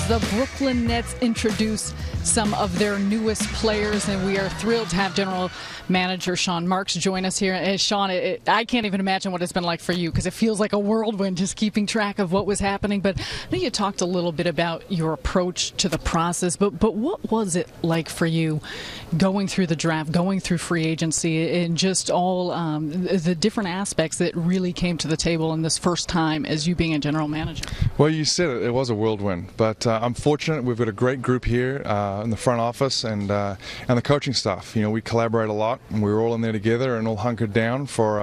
the Brooklyn Nets introduce some of their newest players, and we are thrilled to have General Manager Sean Marks join us here. And Sean, I can't even imagine what it's been like for you, because it feels like a whirlwind just keeping track of what was happening. But I know you talked a little bit about your approach to the process, but what was it like for you going through the draft, going through free agency, and just all the different aspects that really came to the table in this first time as you being a general manager? Well, you said it was a whirlwind, but I'm fortunate. We've got a great group here in the front office and the coaching staff. You know, we collaborate a lot, and we were all in there together and all hunkered down for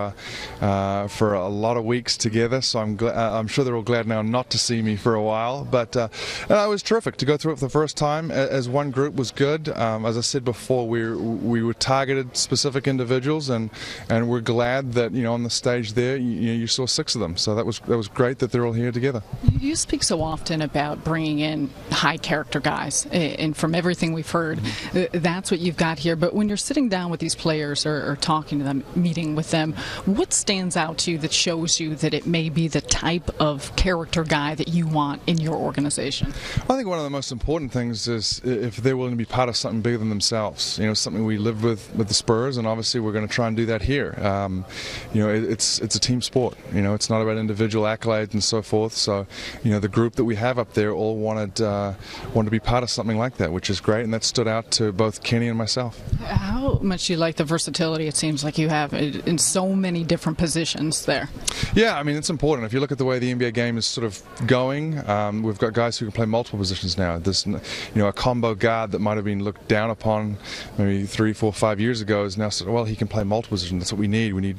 a lot of weeks together. So I'm sure they're all glad now not to see me for a while. But it was terrific to go through it for the first time as one group. Was good. As I said before, we were targeted specific individuals, and we're glad that on the stage there you saw 6 of them. So that was great that they're all here together. You speak so often about bringing in high character guys, and from everything we've heard, that's what you've got here. But when you're sitting down with these players or talking to them, meeting with them, what stands out to you that shows you that it may be the type of character guy that you want in your organization? I think one of the most important things is if they're willing to be part of something bigger than themselves. Something we live with the Spurs, and obviously we're going to try and do that here. It's a team sport. It's not about individual accolades and so forth. So, the group that we have up there all wanted to be part of something like that, which is great, and that stood out to both Kenny and myself. How much do you like the versatility it seems like you have in so many different positions there? Yeah, it's important. If you look at the way the NBA game is sort of going, we've got guys who can play multiple positions now. There's, a combo guard that might have been looked down upon maybe 3, 4, 5 years ago is now sort of, well, he can play multiple positions. That's what we need. We need,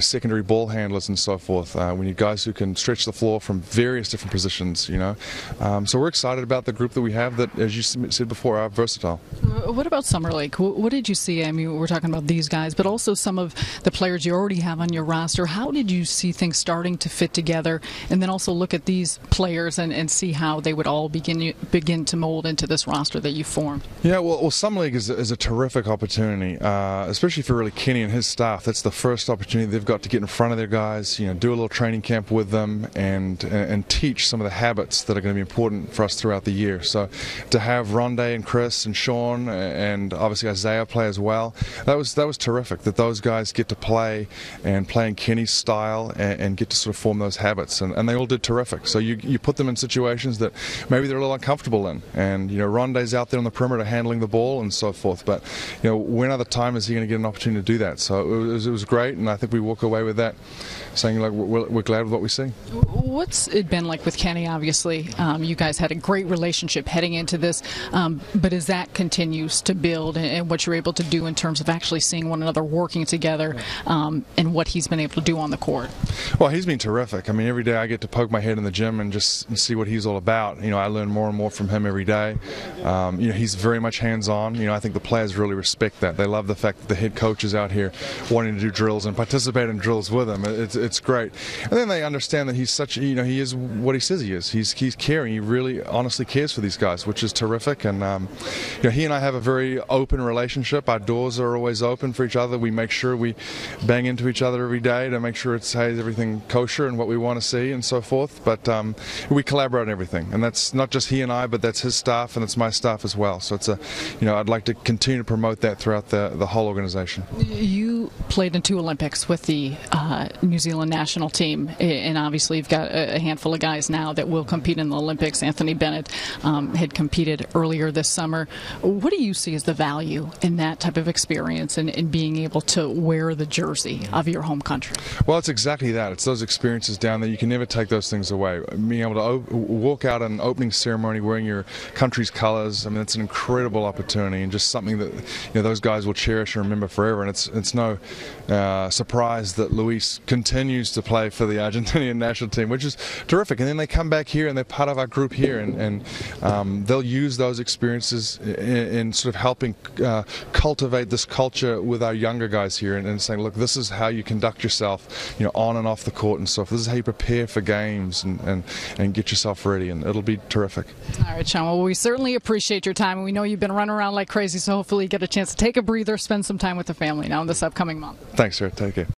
secondary ball handlers and so forth. We need guys who can stretch the floor from various different positions. So we're excited about the group that we have that, as you said before, are versatile. What about Summer League? What did you see? We're talking about these guys, but also some of the players you already have on your roster. How did you see things starting to fit together, and then also look at these players and see how they would all begin to mold into this roster that you formed? Yeah, well, Summer League is a terrific opportunity, especially for really Kenny and his staff. That's the first opportunity they've got to get in front of their guys, do a little training camp with them and teach some of the habits that are going to be important for us throughout the year. So to have Rondé and Chris and Sean and obviously Isaiah play as well, that was terrific, that those guys get to play in Kenny's style and get to sort of form those habits, and they all did terrific. So you put them in situations that maybe they're a little uncomfortable in, and Rondé's out there on the perimeter handling the ball and so forth, but when other time is he going to get an opportunity to do that? So it was great, and I think we walk away with that saying like we're glad with what we see. What's it been like with Kenny? Obviously, you guys had a great relationship heading into this, but as that continues to build and what you're able to do in terms of actually seeing one another working together, and what he's been able to do on the court? Well, he's been terrific. Every day I get to poke my head in the gym and just see what he's all about. I learn more and more from him every day. He's very much hands-on. I think the players really respect that. They love the fact that the head coach is out here wanting to do drills and participate in drills with them. It's great. And then they understand that he's such, he is what he says he is. He's caring. He really honestly cares for these guys, which is terrific. And he and I have a very open relationship. Our doors are always open for each other. We make sure we bang into each other every day to make sure it's everything kosher and what we want to see and so forth. But we collaborate on everything, and that's not just he and I, but that's his staff and it's my staff as well. So it's I'd like to continue to promote that throughout the whole organization. You played in 2 Olympics with the New Zealand national team, and obviously you've got a handful of guys now that will compete in the Olympics. Anthony Bennett had competed earlier this summer. What do you see as the value in that type of experience and in being able to wear the jersey of your home country? Well, it's exactly that. It's those experiences down there. You can never take those things away. Being able to walk out at an opening ceremony wearing your country's colors, it's an incredible opportunity, and just something that those guys will cherish and remember forever. And it's no surprise that Luis continues to play for the Argentinian national team, which is terrific. And then they come back here and they're part of our group here, and they'll use those experiences in sort of helping cultivate this culture with our younger guys here, and saying, look, this is how you conduct yourself, on and off the court and so forth. This is how you prepare for games and get yourself ready, and it'll be terrific. All right, Sean. Well, we certainly appreciate your time, and we know you've been running around like crazy, so hopefully you get a chance to take a breather, spend some time with the family now in this upcoming month. Thanks, sir. Take care.